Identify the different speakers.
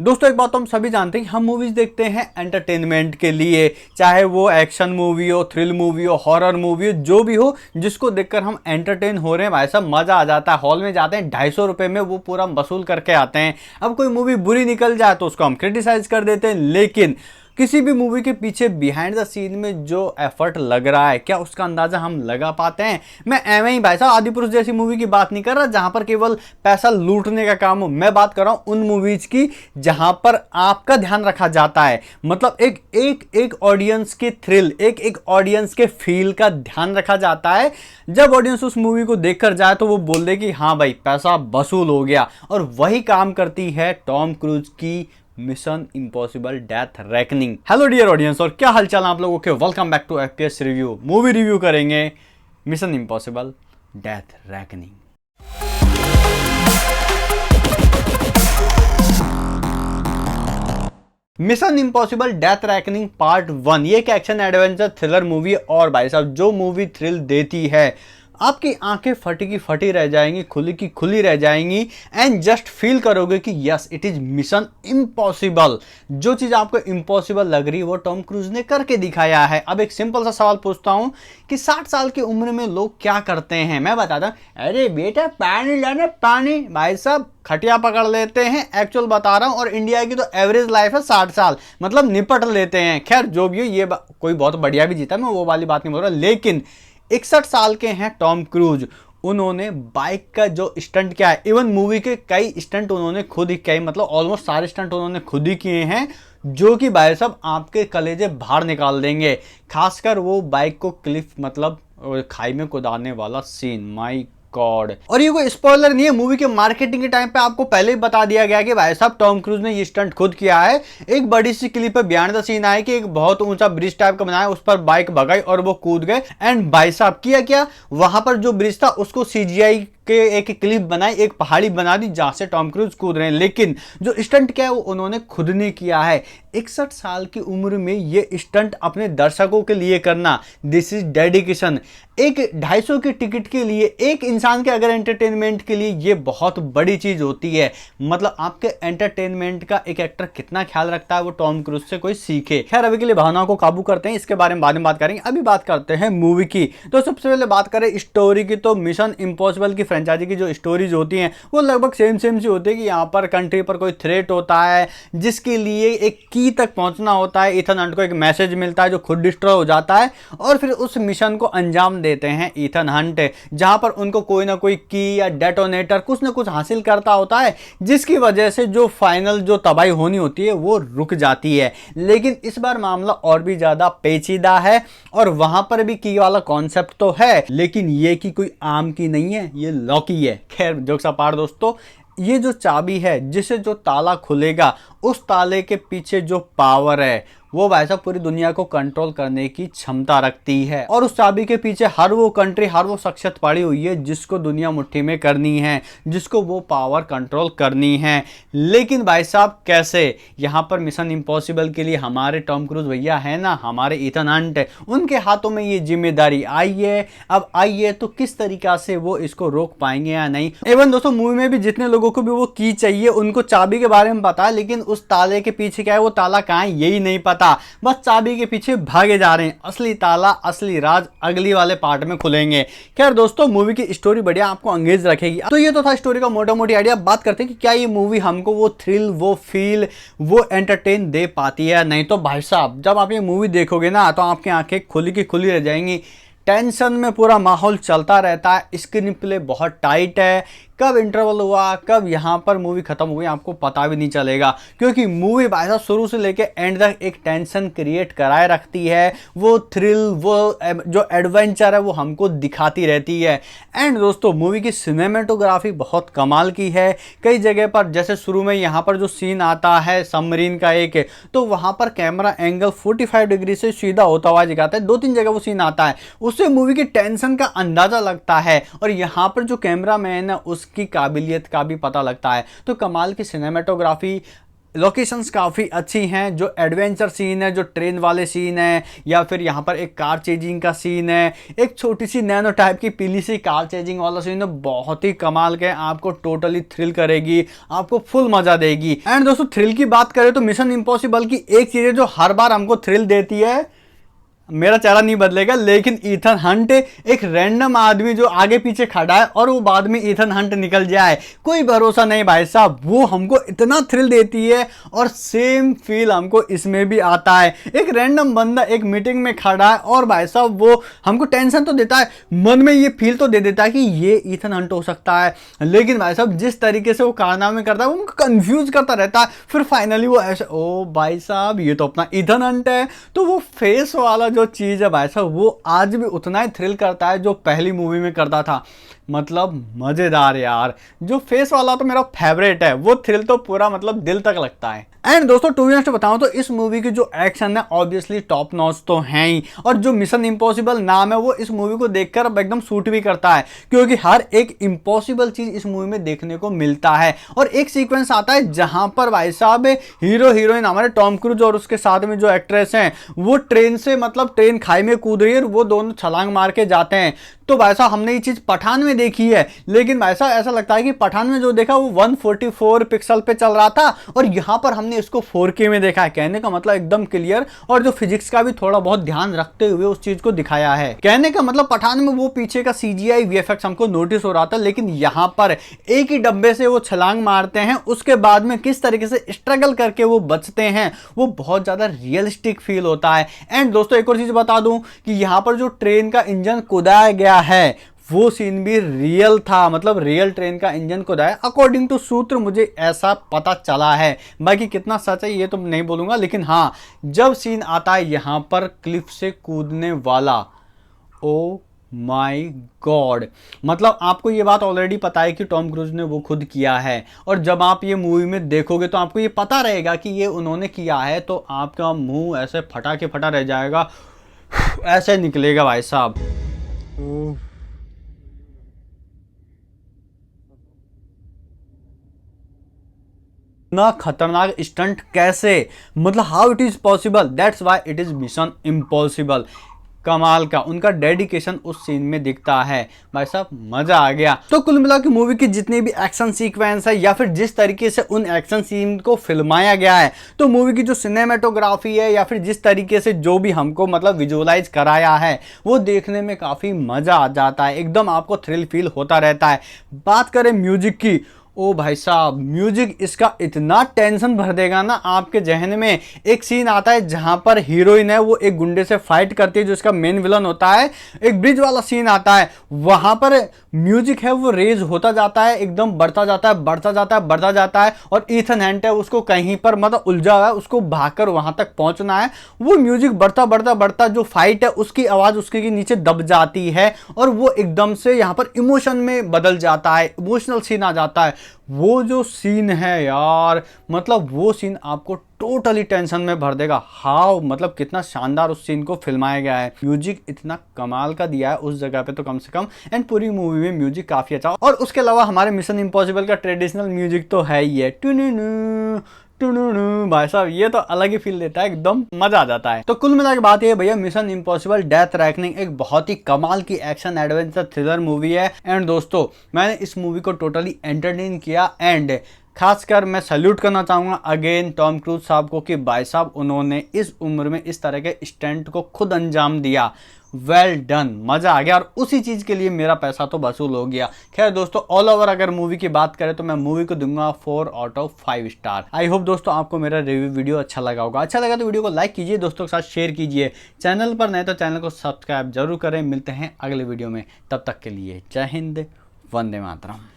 Speaker 1: दोस्तों एक बात तो हम सभी जानते हैं कि हम मूवीज देखते हैं एंटरटेनमेंट के लिए, चाहे वो एक्शन मूवी हो, थ्रिल मूवी हो, हॉरर मूवी हो, जो भी हो जिसको देखकर हम एंटरटेन हो रहे हैं भाई साहब, मजा आ जाता है। हॉल में जाते हैं 250 रुपए में, वो पूरा वसूल करके आते हैं। अब कोई मूवी बुरी निकल जाए तो उसको हम क्रिटिसाइज कर देते हैं, लेकिन किसी भी मूवी के पीछे बिहाइंड द सीन में जो एफर्ट लग रहा है, क्या उसका अंदाजा हम लगा पाते हैं? मैं एवं ही भाई साहब आदिपुरुष जैसी मूवी की बात नहीं कर रहा जहां पर केवल पैसा लूटने का काम हो। मैं बात कर रहा हूं उन मूवीज की जहां पर आपका ध्यान रखा जाता है, मतलब एक ऑडियंस के थ्रिल, एक ऑडियंस के फील का ध्यान रखा जाता है। जब ऑडियंस उस मूवी को देखकर जाए तो वो बोल दे कि हाँ भाई पैसा वसूल हो गया। और वही काम करती है टॉम क्रूज की Mission Impossible Death Reckoning. Hello dear audience, और क्या हालचाल आप लोगों के। Welcome back to FPS review. Movie review करेंगे Mission Impossible Death Reckoning. Mission Impossible Death Reckoning part 1 ये एक एक्शन एडवेंचर थ्रिलर मूवी, और भाई साहब जो मूवी थ्रिल देती है, आपकी आंखें फटी की फटी रह जाएंगी, खुली की खुली रह जाएंगी, एंड जस्ट फील करोगे कि yes it is mission impossible. जो चीज आपको इम्पॉसिबल लग रही है वो टॉम क्रूज ने करके दिखाया है। अब एक सिंपल सा सवाल पूछता हूं कि 60 साल की उम्र में लोग क्या करते हैं? मैं बताता हूं, अरे बेटा पानी लाना पानी। भाई साहब खटिया पकड़ लेते हैं, एक्चुअल बता रहा हूं। और इंडिया की तो एवरेज लाइफ है 60 साल, मतलब निपट लेते हैं। खैर जो भी हो, ये कोई बहुत बढ़िया भी जीता, मैं वो वाली बात नहीं बोल रहा, लेकिन 61 साल के हैं टॉम क्रूज। उन्होंने बाइक का जो स्टंट किया है, इवन मूवी के कई स्टंट उन्होंने खुद ही किए, मतलब ऑलमोस्ट सारे स्टंट उन्होंने खुद ही किए हैं, जो कि भाई साहब आपके कलेजे बाहर निकाल देंगे। खासकर वो बाइक को क्लिफ मतलब खाई में कुदाने वाला सीन, माई गॉड। और ये कोई स्पॉइलर नहीं है, मूवी के मार्केटिंग के टाइम पे आपको पहले ही बता दिया गया कि भाई साहब टॉम क्रूज ने ये स्टंट खुद किया है। एक बड़ी सी क्लिप पे बिहाइंड द सीन आया कि एक बहुत ऊंचा ब्रिज टाइप का बनाया, उस पर बाइक भगाई और वो कूद गए। एंड भाई साहब किया क्या, वहां पर जो ब्रिज था उसको सीजीआई के एक क्लिप बनाई, एक पहाड़ी बना दी जहां से टॉम क्रूज कूद रहे हैं। लेकिन जो स्टंट किया है वो उन्होंने खुद ने किया है। 61 साल की उम्र में ये स्टंट अपने दर्शकों के लिए करना, दिस इज डेडिकेशन। एक 250 की टिकट के लिए, एक इंसान के अगर एंटरटेनमेंट के लिए ये बहुत बड़ी चीज होती है। मतलब आपके एंटरटेनमेंट का एक एक्टर कितना ख्याल रखता है वो टॉम क्रूज से कोई सीखे। खैर अभी के लिए भावनाओं को काबू करते हैं, इसके बारे में बाद में बात करेंगे। अभी बात करते हैं मूवी की। तो सबसे पहले बात करें स्टोरी की, तो मिशन इम्पॉसिबल की फ्रेंचाइजी की जो स्टोरीज होती हैं वो लगभग सेम सी होती है कि यहाँ पर कंट्री पर कोई थ्रेट होता है जिसके लिए एक की तक पहुंचना होता है। ईथन हंट को एक मैसेज मिलता है जो खुद डिस्ट्रॉय हो जाता है, और फिर उस मिशन को अंजाम देते हैं ईथन हंट, जहां पर उनको कोई ना कोई की या डेटोनेटर कुछ ना कुछ हासिल करता होता है, जिसकी वजह से जो फाइनल जो तबाही होनी होती है वो रुक जाती है। लेकिन इस बार मामला और भी ज्यादा पेचीदा है, और वहां पर भी की वाला कॉन्सेप्ट तो है, लेकिन ये की कोई आम की नहीं है, ये लॉकी है। खैर जोक्स अपार्ट दोस्तों, ये जो चाबी है जिससे जो ताला खुलेगा, उस ताले के पीछे जो पावर है वो भाई साहब पूरी दुनिया को कंट्रोल करने की क्षमता रखती है। और उस चाबी के पीछे हर वो कंट्री, हर वो शख्सियत पड़ी हुई है जिसको दुनिया मुट्ठी में करनी है, जिसको वो पावर कंट्रोल करनी है। लेकिन भाई साहब कैसे? यहाँ पर मिशन इम्पॉसिबल के लिए हमारे टॉम क्रूज भैया है ना, हमारे ईथन हंट, उनके हाथों में ये जिम्मेदारी आई है। अब आई है तो किस तरीका से वो इसको रोक पाएंगे या नहीं। एवं दोस्तों मूवी में भी जितने लोगों को भी वो की चाहिए उनको चाबी के बारे में पता है, लेकिन उस ताले के पीछे क्या है, वो ताला कहाँ है यही नहीं पता। बस चाबी के पीछे भागे जा रहे हैं। असली ताला, असली राज अगली वाले पार्ट में खुलेंगे। खैर दोस्तों मूवी की स्टोरी बढ़िया आपको अंगेज रखेगी। तो ये तो था स्टोरी का मोटा मोटी आइडिया। बात करते हैं कि क्या ये मूवी हमको वो थ्रिल, वो फील, वो एंटरटेन दे पाती है? नहीं तो भाई साहब जब आप ये मूवी देखोगे ना तो आपकी आंखें खुली की खुली रह जाएंगी। टेंशन में पूरा माहौल चलता रहता है, स्क्रीन प्ले बहुत टाइट है, कब इंटरवल हुआ, कब यहाँ पर मूवी खत्म हुई आपको पता भी नहीं चलेगा, क्योंकि मूवी भाई साहब शुरू से लेके एंड तक एक टेंशन क्रिएट कराए रखती है। वो थ्रिल, वो जो एडवेंचर है वो हमको दिखाती रहती है। एंड दोस्तों मूवी की सिनेमेटोग्राफी बहुत कमाल की है। कई जगह पर जैसे शुरू में यहाँ पर जो सीन आता है सबमरीन का एक, तो वहाँ पर कैमरा एंगल 45 डिग्री से सीधा होता हुआ दिखाता है। 2-3 जगह वो सीन आता है, उससे मूवी की टेंशन का अंदाजा लगता है। और यहाँ पर जो कैमरा मैन है की काबिलियत का भी पता लगता है। तो कमाल की सिनेमेटोग्राफी, लोकेशंस काफ़ी अच्छी हैं, जो एडवेंचर सीन है, जो ट्रेन वाले सीन है, या फिर यहाँ पर एक कार चेजिंग का सीन है, एक छोटी सी नैनो टाइप की पीली सी कार चेजिंग वाला सीन है, बहुत ही कमाल के, आपको टोटली थ्रिल करेगी, आपको फुल मजा देगी। एंड दोस्तों थ्रिल की बात करें तो मिशन इम्पॉसिबल की एक चीज़ है जो हर बार हमको थ्रिल देती है, मेरा चेहरा नहीं बदलेगा, लेकिन ईथन हंट एक रैंडम आदमी जो आगे पीछे खड़ा है और वो बाद में ईथन हंट निकल जाए, कोई भरोसा नहीं भाई साहब। वो हमको इतना थ्रिल देती है और सेम फील हमको इसमें भी आता है। एक रैंडम बंदा एक मीटिंग में खड़ा है और भाई साहब वो हमको टेंशन तो देता है, मन में ये फील तो दे देता है कि ये ईथन हंट हो सकता है, लेकिन भाई साहब जिस तरीके से वो कारनामे करता है वो उनको कंफ्यूज करता रहता है। फिर फाइनली वो ऐसे, ओ भाई साहब ये तो अपना ईथन हंट है। तो वो फेस वाला जो चीज है भाई साहब वो आज भी उतना ही थ्रिल करता है जो पहली मूवी में करता था। मतलब मजेदार यार, जो फेस वाला तो मेरा फेवरेट है, वो थ्रिल तो पूरा मतलब दिल तक लगता है। एंड दोस्तों टू बी ऑनेस्ट बताऊं तो इस मूवी की जो एक्शन है ऑब्वियसली टॉप नॉच तो है ही, और जो मिशन इम्पॉसिबल नाम है वो इस मूवी को देखकर अब एकदम सूट भी करता है, क्योंकि हर एक इम्पॉसिबल चीज इस मूवी में देखने को मिलता है। और एक सीक्वेंस आता है जहां पर भाई साहब हीरो हीरोइन हमारे टॉम क्रूज और उसके साथ में जो एक्ट्रेस हैं वो ट्रेन से मतलब ट्रेन खाई में कूद रही है, वो दोनों छलांग मार के जाते हैं। तो भाई साहब हमने ये चीज पठान में देखी है, लेकिन भाई साहब ऐसा लगता है कि पठान में जो देखा वो 144 पिक्सल पे चल रहा था और यहां पर हमने इसको 4K में देखा है। कहने का मतलब एकदम क्लियर, और जो फिजिक्स का भी थोड़ा बहुत ध्यान रखते हुए उस चीज को दिखाया है। कहने का मतलब पठान में वो पीछे का CGI VFX हमको नोटिस हो रहा था, लेकिन यहां पर एक ही डब्बे से वो छलांग मारते हैं, उसके बाद में किस तरीके से स्ट्रगल करके वो बचते हैं, वो बहुत ज्यादा रियलिस्टिक फील होता है। एंड दोस्तों एक और चीज बता दूं कि यहां पर जो ट्रेन का इंजन कुदाया गया है वो सीन भी रियल था, मतलब रियल ट्रेन का इंजन को दाया अकॉर्डिंग टू सूत्र, मुझे ऐसा पता चला है। बाकी कितना सच है ये तो नहीं बोलूंगा, लेकिन हाँ जब सीन आता है यहां पर क्लिफ से कूदने वाला, ओ माय गॉड, मतलब आपको ये बात ऑलरेडी पता है कि टॉम क्रूज ने वो खुद किया है, और जब आप ये मूवी में देखोगे तो आपको ये पता रहेगा कि ये उन्होंने किया है, तो आपका मुंह ऐसे फटा के फटा रह जाएगा, ऐसे निकलेगा भाई साहब। ना खतरनाक स्टंट कैसे, मतलब how it is possible, that's why it is mission impossible. कमाल का उनका डेडिकेशन उस सीन में दिखता है भाई साहब, मजा आ गया। तो कुल मिला के मूवी की जितनी भी एक्शन सीक्वेंस है या फिर जिस तरीके से उन एक्शन सीन को फिल्माया गया है, तो मूवी की जो सिनेमेटोग्राफी है या फिर जिस तरीके से जो भी हमको मतलब विजुअलाइज कराया है वो देखने में काफी मजा आ जाता है, एकदम आपको थ्रिल फील होता रहता है। बात करें म्यूजिक की, ओ भाई साहब म्यूजिक इसका इतना टेंशन भर देगा ना आपके जहन में। एक सीन आता है जहां पर हीरोइन है वो एक गुंडे से फाइट करती है जो इसका मेन विलन होता है, एक ब्रिज वाला सीन आता है, वहां पर म्यूजिक है वो रेज होता जाता है, एकदम बढ़ता जाता है बढ़ता जाता है बढ़ता जाता है, और ईथन हंट है उसको कहीं पर मतलब उलझा हुआ है, उसको भागकर वहां तक पहुंचना है। वो म्यूजिक बढ़ता बढ़ता बढ़ता जो फाइट है उसकी आवाज उसके नीचे दब जाती है और वो एकदम से यहाँ पर इमोशन में बदल जाता है, इमोशनल सीन आ जाता है। वो जो सीन है यार, मतलब वो सीन आपको टोटली टेंशन में भर देगा। हाउ मतलब कितना शानदार उस सीन को फिल्माया गया है, म्यूजिक इतना कमाल का दिया है उस जगह पे तो कम से कम, एंड पूरी मूवी में म्यूजिक काफी अच्छा। और उसके अलावा हमारे मिशन इम्पॉसिबल का ट्रेडिशनल म्यूजिक तो है ही है, भाई साहब ये तो अलग ही फील देता है, एकदम मजा आ जाता है। तो कुल मिला के बात ये भैया, मिशन इम्पॉसिबल डेथ रेकनिंग एक बहुत ही कमाल की एक्शन एडवेंचर थ्रिलर मूवी है। एंड दोस्तों मैंने इस मूवी को टोटली एंटरटेन किया, एंड खासकर मैं सैल्यूट करना चाहूंगा अगेन टॉम क्रूज साहब को कि भाई साहब उन्होंने इस उम्र में इस तरह के स्टंट को खुद अंजाम दिया। वेल डन, मजा आ गया, और उसी चीज के लिए मेरा पैसा तो वसूल हो गया। खैर दोस्तों ऑल ओवर अगर मूवी की बात करें तो मैं मूवी को दूंगा 4/5 स्टार। आई होप दोस्तों आपको मेरा रिव्यू वीडियो अच्छा लगा होगा। अच्छा लगा तो वीडियो को लाइक कीजिए, दोस्तों के साथ शेयर कीजिए, चैनल पर नए तो चैनल को सब्सक्राइब जरूर करें। मिलते हैं अगले वीडियो में, तब तक के लिए जय हिंद, वंदे मातरम।